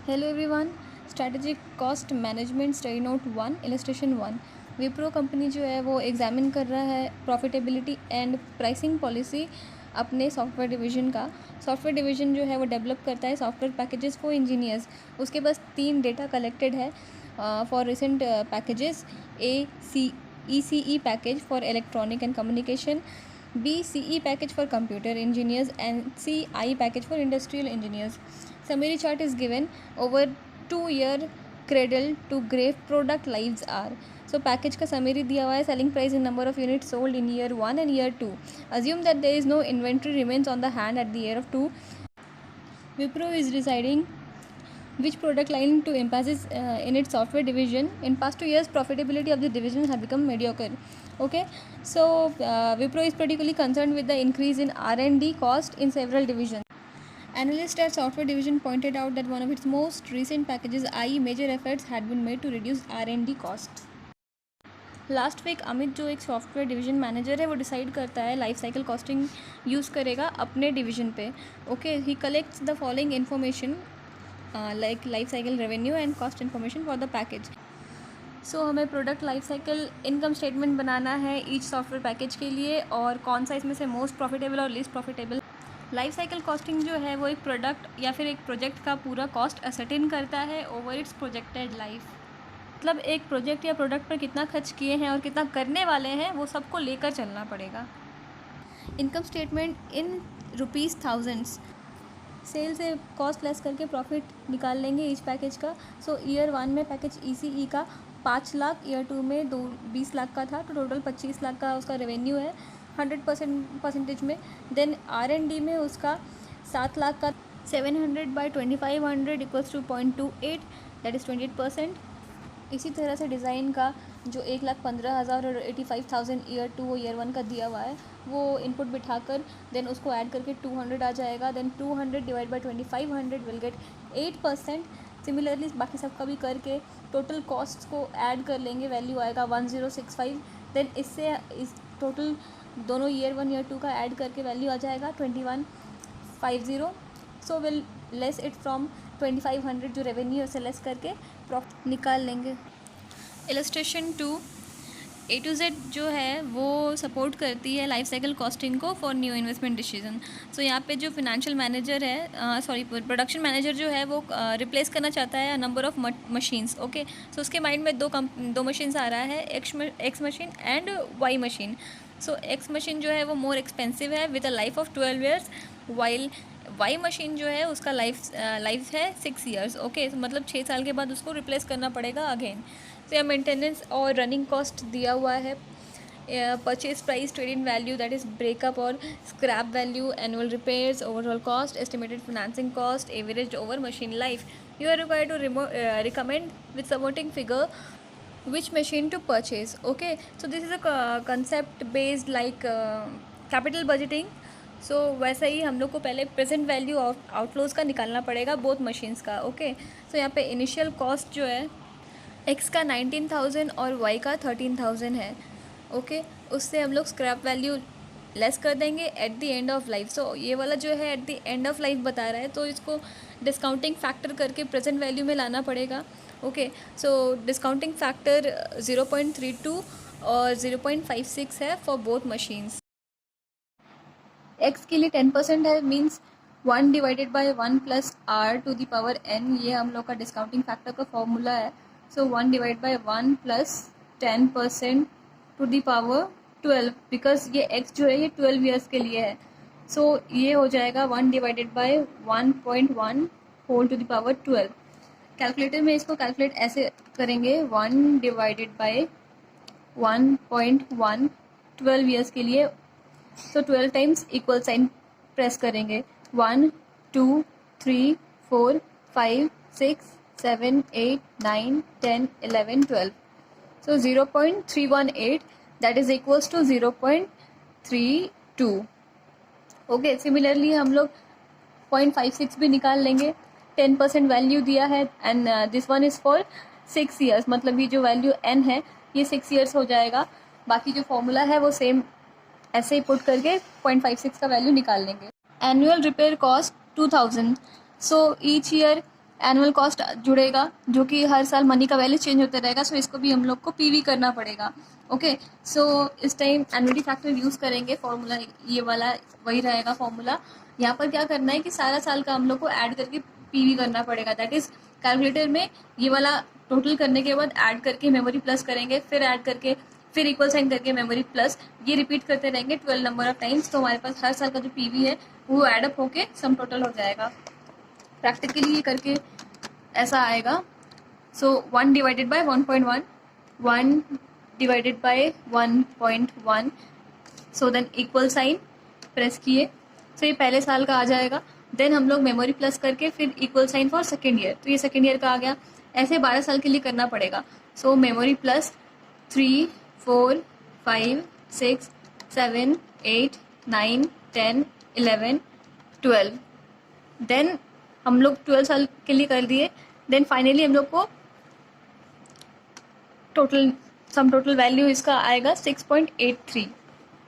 Hello everyone. Strategic cost management study note 1 illustration 1। Wipro company जो है वो एग्जामिन कर रहा है प्रॉफिटेबिलिटी एंड प्राइसिंग पॉलिसी अपने सॉफ्टवेयर डिवीज़न का। सॉफ्टवेयर डिवीज़न जो है वो डेवलप करता है सॉफ्टवेयर पैकेजेस फॉर इंजीनियर्स। उसके पास 3 डेटा कलेक्टेड है for recent packages. ECE package for electronic and communication, BCE package for computer engineers, and CI package for industrial engineers. Summary chart is given over 2-year cradle to grave product lives are. So package का summary दिया हुआ है, selling price and number of units sold in year 1 and year 2. Assume that there is no inventory remains on the hand at the year of 2. Wipro is deciding which product line to emphasize in its software division. In past 2 years, profitability of the division has become mediocre. Okay, so Wipro is particularly concerned with the increase in R&D cost in several divisions. Analysts at software division pointed out that one of its most recent packages, i.e. major efforts had been made to reduce R&D costs. Last week Amit जो एक software division manager है वो decide करता है life cycle costing use करेगा अपने division पे. Okay, he collects the following information like life cycle revenue and cost information for the package. So हमें product life cycle income statement बनाना है ईच सॉफ्टवेयर पैकेज के लिए, और कौन सा इसमें से मोस्ट प्रॉफिटेबल और least profitable. Life cycle costing जो है वो एक प्रोडक्ट या फिर एक प्रोजेक्ट का पूरा कॉस्ट असर्टेन करता है ओवर इट्स प्रोजेक्टेड लाइफ. मतलब एक प्रोजेक्ट या प्रोडक्ट पर कितना खर्च किए हैं और कितना करने वाले हैं वो सबको लेकर चलना पड़ेगा. Income statement in rupees thousands. Sale से कॉस्ट लेस करके प्रॉफिट निकाल लेंगे ईच पैकेज का. सो ईयर 1 में पैकेज ECE का 5 लाख, ईयर 2 में 20 लाख का था, तो टोटल 25 लाख का उसका रेवेन्यू है 100% में. देन R&D में उसका 7 लाख का 700/2500 इक्वल्स टू 0.28, दैट इज़ 28%. इसी तरह से डिज़ाइन का जो 1,15,000 और 85,000 ईयर 2 और ईयर 1 का दिया हुआ है वो इनपुट बिठाकर देन उसको ऐड करके 200 आ जाएगा. Then 200 divide by 2500 will get 8%. Similarly बाकी सबका भी करके टोटल कॉस्ट को ऐड कर लेंगे, वैल्यू आएगा 1065. देन इससे इस टोटल दोनों ईयर 1 ईयर 2 का ऐड करके वैल्यू आ जाएगा 2150. So will less it from 2500 जो रेवेन्यू उसे लेस करके प्रॉफिट निकाल लेंगे. इलस्ट्रेशन 2 A to Z जो है वो सपोर्ट करती है लाइफ साइकिल कॉस्टिंग को for new investment decision. So यहाँ पे जो फिनेंशियल मैनेजर है प्रोडक्शन मैनेजर जो है वो रिप्लेस करना चाहता है number of machines. Okay, so उसके माइंड में दो मशीन्स आ रहा है, X machine and Y machine. So X machine जो है वो मोर एक्सपेंसिव है with a life of 12 years, while Y machine जो है उसका लाइफ है 6 ईयर्स. ओके, मतलब 6 साल के बाद उसको रिप्लेस करना पड़ेगा अगेन. तो यहाँ मेंटेनेंस और रनिंग कॉस्ट दिया हुआ है. Purchase price, trade in value that is breakup और scrap value, annual repairs, overall cost, estimated financing cost, average over machine life. You are required to recommend with supporting figure which machine to purchase. Okay, so this is a concept based like capital budgeting. सो वैसा ही हम लोग को पहले present value outflows का निकालना पड़ेगा both machines का. Okay, सो यहाँ पे इनिशियल कॉस्ट जो है एक्स का 19,000 और वाई का 13,000 है. ओके, उससे हम लोग स्क्रैप वैल्यू लेस कर देंगे at the end of life. So ये वाला जो है at the end of life बता रहा है, तो इसको डिस्काउंटिंग फैक्टर करके प्रेजेंट वैल्यू में लाना पड़ेगा. ओके, सो डिस्काउंटिंग फैक्टर 0.32 और 0.56 है फॉर बोथ मशीन्स. एक्स के लिए 10% है, means 1 divided by 1 plus r to the power n. ये हम लोग का डिस्काउंटिंग फैक्टर का फॉर्मूला है. So 1 divide by 1 plus 10% to the power 12, because ये x जो है ये 12 ईयर्स के लिए है. सो ये हो जाएगा 1 divided by 1.1 whole to the power 12. Calculator में इसको कैलकुलेट ऐसे करेंगे, 1 डिवाइडेड बाई 1.1 12 ईयर्स के लिए. सो 12 टाइम्स इक्वल साइन प्रेस करेंगे. 1 2 3 4 5 6 7 8 9 10 11 12. So 0.318 that is equals to 0.32. Okay, similarly हम लोग 0.56 भी निकाल लेंगे. 10% वैल्यू दिया है and this one is for 6 years, मतलब ये जो वैल्यू n है ये 6 ईयर्स हो जाएगा. बाकी जो फॉर्मूला है वो सेम ऐसे ही पुट करके 0.56 का वैल्यू निकाल लेंगे. Annual repair cost 2000. So each year annual cost जुड़ेगा जो कि हर साल मनी का वैल्यू चेंज होता रहेगा, सो इसको भी हम लोग को पीवी करना पड़ेगा। ओके, सो इस टाइम एनुअलिटी फैक्टर यूज़ करेंगे, फॉर्मूला ये वाला वही रहेगा फॉर्मूला। यहाँ पर क्या करना है कि सारा साल का हम लोग को ऐड करके पीवी करना पड़ेगा, दैट इज़ कैलकुलेटर में ये वाला टोटल करने के बाद ऐड करके मेमोरी प्लस करेंगे, फिर ऐड करके फिर इक्वल साइन करके मेमोरी प्लस, ये रिपीट करते रहेंगे 12 नंबर ऑफ टाइम्स। तो हमारे पास हर साल का जो पीवी है वो एडअप होके सम टोटल हो जाएगा। प्रैक्टिकली ये करके ऐसा आएगा। So 1 divided by 1.1, 1 divided by 1.1, so then equal sign press किए, सो ये पहले साल का आ जाएगा। देन हम लोग मेमोरी प्लस करके फिर equal sign for second year, तो ये सेकेंड ईयर का आ गया। ऐसे 12 साल के लिए करना पड़ेगा। सो मेमोरी प्लस 3, 4, 5, 6, 7, 8, 9, 10, 11, 12। देन हम लोग 12 साल के लिए कर दिए। देन फाइनली हम लोग को टोटल सम टोटल वैल्यू इसका आएगा 6.83,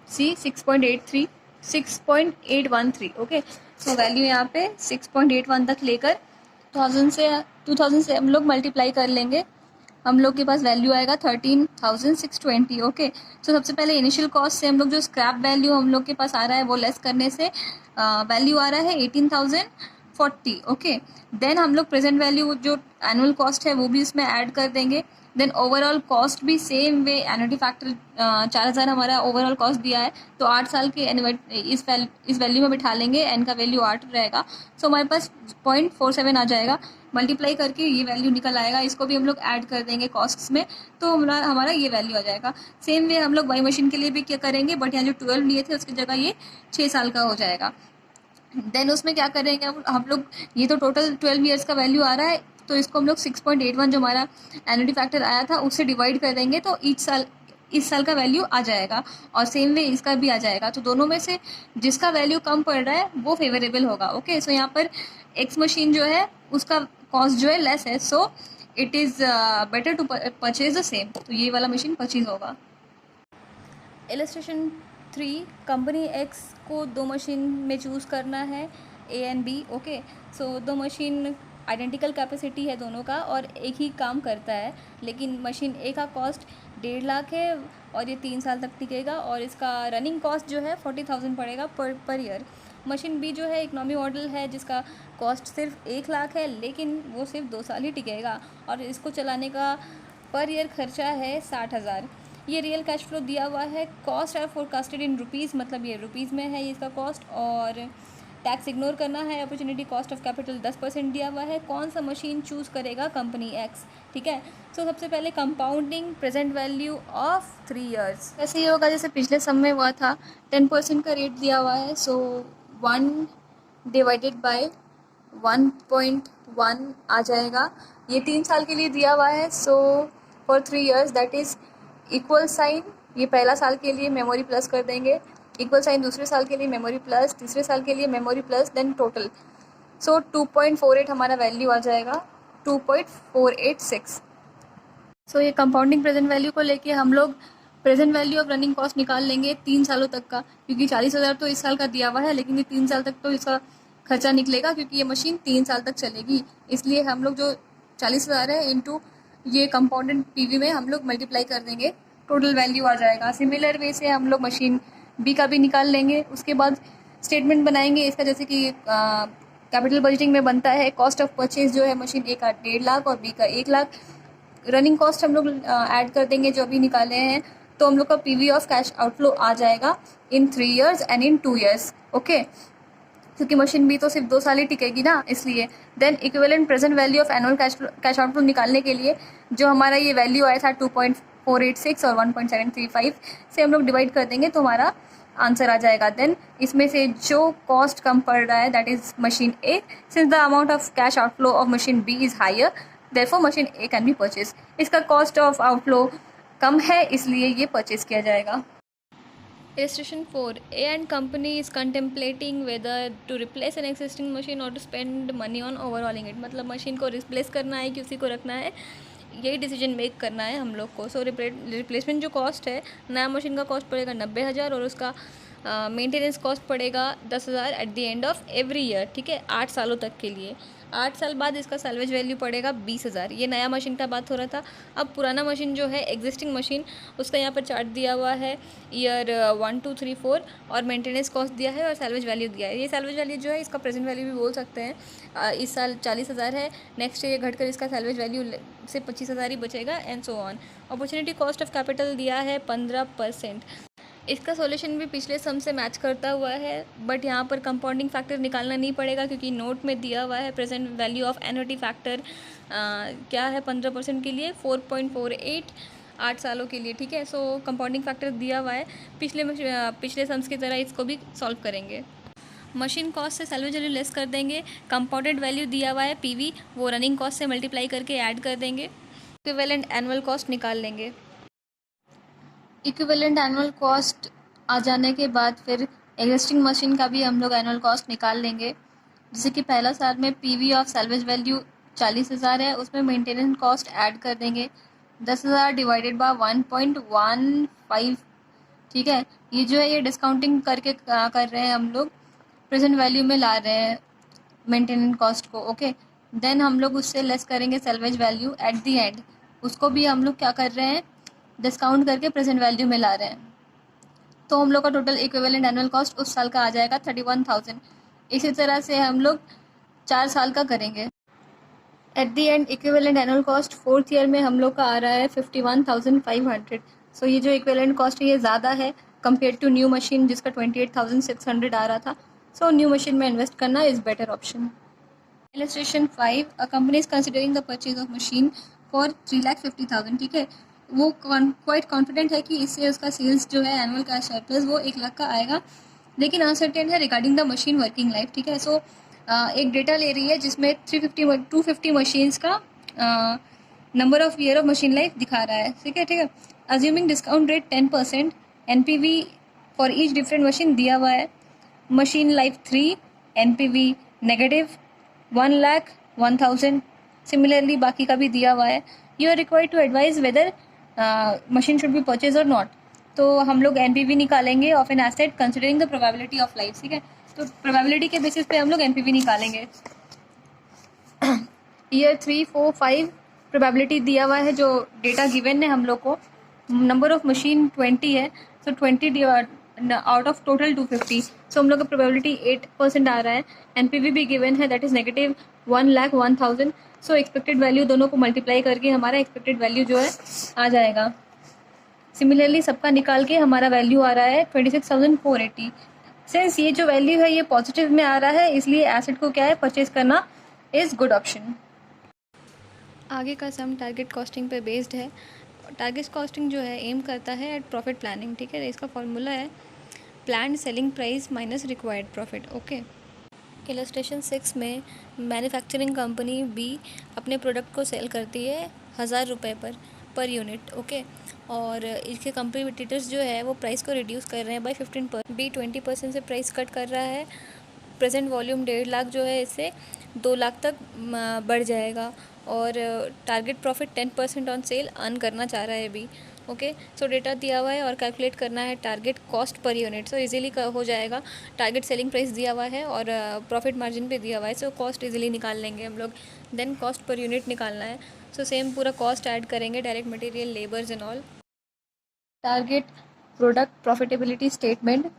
सी 6.83, 6.813। ओके, सो वैल्यू यहाँ पे 6.81 तक लेकर 2000 से हम लोग मल्टीप्लाई कर लेंगे, हम लोग के पास वैल्यू आएगा 13,620। ओके, सो सबसे पहले इनिशियल कॉस्ट से हम लोग जो स्क्रैप वैल्यू हम लोग के पास आ रहा है वो लेस करने से वैल्यू आ रहा है 18,040। ओके, देन हम लोग प्रेजेंट वैल्यू जो एनुअल कॉस्ट है वो भी इसमें ऐड कर देंगे। देन ओवरऑल कॉस्ट भी सेम वे, एनुअलिटी फैक्टर 4,000 हमारा ओवरऑल कॉस्ट दिया है, तो 8 साल के इस वैल्यू में बिठा लेंगे, एन का वैल्यू 8 रहेगा। सो हमारे पास 0.47 आ जाएगा, मल्टीप्लाई करके ये वैल्यू निकल आएगा, इसको भी हम लोग ऐड कर देंगे कॉस्ट्स में, तो हमारा ये वैल्यू आ जाएगा। सेम वे हम लोग वाई मशीन के लिए भी क्या करेंगे, बट यहाँ जो 12 लिए थे उसकी जगह ये 6 साल का हो जाएगा। देन उसमें क्या करेंगे हम लोग, ये तो टोटल 12 ईयर्स का वैल्यू आ रहा है, तो इसको हम लोग 6.81 जो हमारा एनुअलिटी फैक्टर आया था उससे डिवाइड कर देंगे, तो इस साल का वैल्यू आ जाएगा, और सेम वे इसका भी आ जाएगा। तो दोनों में से जिसका वैल्यू कम पड़ रहा है वो फेवरेबल होगा। ओके, सो यहाँ पर एक्स मशीन जो है उसका कॉस्ट जो है लेस है, so it is better to purchase the same, तो ये वाला मशीन परचेज होगा। इलस्ट्रेशन 3, कंपनी एक्स को 2 मशीन में चूज़ करना है, A and B. Okay, so 2 machine identical capacity है दोनों का और एक ही काम करता है, लेकिन मशीन ए का कॉस्ट 1.5 लाख है और ये 3 साल तक टिकेगा, और इसका रनिंग कॉस्ट जो है 40,000 पड़ेगा पर ईयर। मशीन बी जो है इकोनॉमी मॉडल है जिसका कॉस्ट सिर्फ 1 लाख है, लेकिन वो सिर्फ 2 साल ही टिकेगा, और इसको चलाने का पर ईयर खर्चा है 60,000। ये रियल कैश फ्लो दिया हुआ है, cost are forecasted in rupees, मतलब ये रुपीज़ में है ये इसका कॉस्ट, और टैक्स इग्नोर करना है। अपॉर्चुनिटी कॉस्ट ऑफ कैपिटल 10% दिया हुआ है। कौन सा मशीन चूज़ करेगा, कंपनी एक्स। ठीक है, सो सबसे पहले compounding present value of 3 years, ऐसे ही होगा जैसे पिछले सम में हुआ था, 10% का रेट दिया हुआ है, सो 1 डिवाइडेड बाय 1.1 आ जाएगा। ये 3 साल के लिए दिया हुआ है, so for 3 years that is equal sign, ये पहला साल के लिए मेमोरी प्लस कर देंगे, इक्वल साइन दूसरे साल के लिए मेमोरी प्लस, तीसरे साल के लिए मेमोरी प्लस, देन टोटल, सो 2.48 हमारा वैल्यू आ जाएगा, 2.486। सो ये कंपाउंडिंग प्रेजेंट वैल्यू को लेके हम लोग present value of running cost निकाल लेंगे 3 सालों तक का, क्योंकि 40,000 तो इस साल का दिया हुआ है, लेकिन ये 3 साल तक तो इसका खर्चा निकलेगा, क्योंकि ये मशीन 3 साल तक चलेगी, इसलिए हम लोग जो 40,000 है इंटू ये कंपाउंडेड पीवी में हम लोग मल्टीप्लाई कर देंगे, टोटल वैल्यू आ जाएगा। सिमिलर वे से हम लोग मशीन बी का भी निकाल लेंगे, उसके बाद स्टेटमेंट बनाएंगे इसका, जैसे कि कैपिटल बजटिंग में बनता है, कॉस्ट ऑफ परचेज जो है मशीन ए का 1.5 लाख और बी का 1 लाख, रनिंग कॉस्ट हम लोग ऐड कर देंगे जो अभी निकाले हैं, तो हम लोग का पीवी ऑफ कैश आउटफ्लो आ जाएगा in 3 years and in 2 years. Okay, क्योंकि मशीन बी तो सिर्फ 2 साल ही टिकेगी ना, इसलिए। Then equivalent present value of annual cash outflow निकालने के लिए जो हमारा ये वैल्यू आया था 2.486 और 1.735 से हम लोग डिवाइड कर देंगे, तो हमारा आंसर आ जाएगा। देन इसमें से जो कॉस्ट कम पड़ रहा है that is machine A, since the amount of cash outflow of machine B is higher, therefore machine A can be purchase. इसका कॉस्ट ऑफ आउटफ्लो कम है, इसलिए ये परचेज किया जाएगा। Illustration 4, A and company is contemplating whether to replace an existing machine or to spend money on overhauling it, मतलब machine को replace करना है कि उसी को रखना है, यही डिसीजन मेक करना है हम लोग को। सो रिप्लेसमेंट जो कॉस्ट है, नया मशीन का कॉस्ट पड़ेगा 90,000 और उसका मेंटेनेंस कॉस्ट पड़ेगा 10,000 eight the end of every year. ठीक है, 8 सालों तक के लिए। 8 साल बाद इसका सैल्वेज वैल्यू पड़ेगा 20,000। ये नया मशीन का बात हो रहा था। अब पुराना मशीन जो है एग्जिस्टिंग मशीन, उसका यहाँ पर चार्ट दिया हुआ है, ईयर 1 2 3 4 और मेंटेनेंस कॉस्ट दिया है और सैल्वेज वैल्यू दिया है। ये सैल्वेज वैल्यू जो है इसका प्रेजेंट वैल्यू भी बोल सकते हैं। इस साल 40,000 है, नेक्स्ट ईयर घटकर इसका सैल्वेज वैल्यू से 25,000 ही बचेगा and so on. Opportunity cost of capital दिया है 15%। इसका सॉल्यूशन भी पिछले सम से मैच करता हुआ है, बट यहाँ पर कंपाउंडिंग फैक्टर निकालना नहीं पड़ेगा क्योंकि नोट में दिया हुआ है present value of annuity factor क्या है 15% के लिए 4.48 8 सालों के लिए, ठीक है। सो कंपाउंडिंग फैक्टर दिया हुआ है, पिछले सम्स की तरह इसको भी सॉल्व करेंगे। मशीन कॉस्ट से सैल्वेज वैल्यू लेस कर देंगे, कंपाउंडेड वैल्यू दिया हुआ है पीवी, वो रनिंग कॉस्ट से मल्टीप्लाई करके ऐड कर देंगे, इक्विवेलेंट एनुअल कॉस्ट निकाल लेंगे। इक्विवेलेंट एनुअल कॉस्ट आ जाने के बाद फिर एग्जिस्टिंग मशीन का भी हम लोग एनुअल कॉस्ट निकाल लेंगे। जैसे कि पहला साल में पीवी ऑफ सैल्वेज वैल्यू 40,000 है, उसमें मेंटेनेंस कॉस्ट ऐड कर देंगे 10,000 डिवाइडेड बाय 1.15, ठीक है। ये जो है ये डिस्काउंटिंग करके कर रहे हैं हम लोग, प्रेजेंट वैल्यू में ला रहे हैं मेंटेनेंस कॉस्ट को, ओके। देन हम लोग उससे लेस करेंगे salvage value at the and, उसको भी हम लोग क्या कर रहे हैं डिस्काउंट करके प्रेजेंट वैल्यू में ला रहे हैं। तो हम लोग का टोटल इक्विवेलेंट एनुअल कॉस्ट उस साल का आ जाएगा 31,000। इसी तरह से हम लोग 4 साल का करेंगे। At the and equivalent annual cost 4th year में हम लोग का आ रहा है 51,500। सो ये जो इक्विवेलेंट कॉस्ट है ये ज़्यादा है कंपेयर टू न्यू मशीन जिसका 28,600 आ रहा था। सो न्यू मशीन में इन्वेस्ट करना is better option. Illustration 5, a company is considering the purchase of machine for 3,50,000, ठीक है। वो क्वाइट कॉन्फिडेंट है कि इससे उसका सेल्स जो है एनुअल का सरप्लस वो 1 लाख का आएगा, लेकिन अनसर्टेन है regarding the machine working life, ठीक है। सो एक डेटा ले रही है जिसमें 250 मशीन्स का number of year of machine life दिखा रहा है, ठीक है। Assuming discount rate 10%, NPV for each different machine दिया हुआ है। Machine life 3, NPV negative 1,01,000। Similarly बाकी का भी दिया हुआ है। You are required to advise whether machine should be purchase और नॉट। तो हम लोग एनपीवी निकालेंगे of an asset considering the probability of life, ठीक है। तो प्रोबेबिलिटी के बेसिस पे हम लोग एनपीवी निकालेंगे। ईयर 3 4 5 प्रोबेबिलिटी दिया हुआ है, जो डेटा गिवन है हम लोग को। नंबर ऑफ मशीन 20 है, सो 20 आउट ऑफ टोटल 250, सो हम लोग का प्रोबेबिलिटी 8% आ रहा है। एनपीवी भी गिवन है that is negative 1,01,000। So expected value दोनों को मल्टीप्लाई करके हमारा एक्सपेक्टेड वैल्यू जो है आ जाएगा। सिमिलरली सबका निकाल के हमारा वैल्यू आ रहा है 26,480। सिंस ये जो वैल्यू है ये पॉजिटिव में आ रहा है, इसलिए एसेट को क्या है परचेज करना इज़ गुड ऑप्शन। आगे का सम टारगेट कॉस्टिंग पे बेस्ड है। टारगेट कॉस्टिंग जो है एम करता है एट प्रॉफिट प्लानिंग, ठीक है। इसका फॉर्मूला है planned selling price minus required profit, okay. Illustration 6 में मैन्युफैक्चरिंग कंपनी बी अपने प्रोडक्ट को सेल करती है 1,000 रुपये पर यूनिट, ओके। और इसके कंपटीटर्स जो है वो प्राइस को रिड्यूस कर रहे हैं बाय 15%। बी 20% से प्राइस कट कर रहा है। प्रेजेंट वॉल्यूम 1.5 लाख जो है इससे 2 लाख तक बढ़ जाएगा और target profit 10% on sale earn करना चाह रहा है बी, ओके। सो डेटा दिया हुआ है और कैलकुलेट करना है target cost per unit. So easily हो जाएगा। टारगेट सेलिंग प्राइस दिया हुआ है और प्रॉफिट मार्जिन पे दिया हुआ है, सो कॉस्ट इजीली निकाल लेंगे हम लोग। देन कॉस्ट पर यूनिट निकालना है, सो सेम पूरा कॉस्ट ऐड करेंगे, direct material labours and all. Target product profitability statement,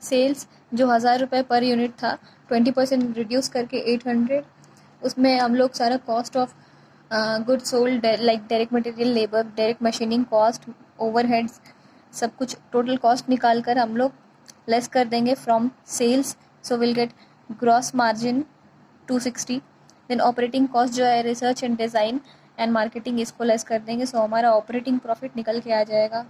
sales जो 1,000 रुपये पर यूनिट था 20% रिड्यूस करके 800, उसमें हम लोग सारा cost of good sold like direct material labour, direct machining cost, overheads, सब कुछ टोटल कॉस्ट निकाल कर हम लोग लेस कर देंगे from sales. So will get gross margin 260। Then operating cost जो है research and design and marketing, इसको लेस कर देंगे। सो हमारा ऑपरेटिंग प्रॉफिट निकल के आ जाएगा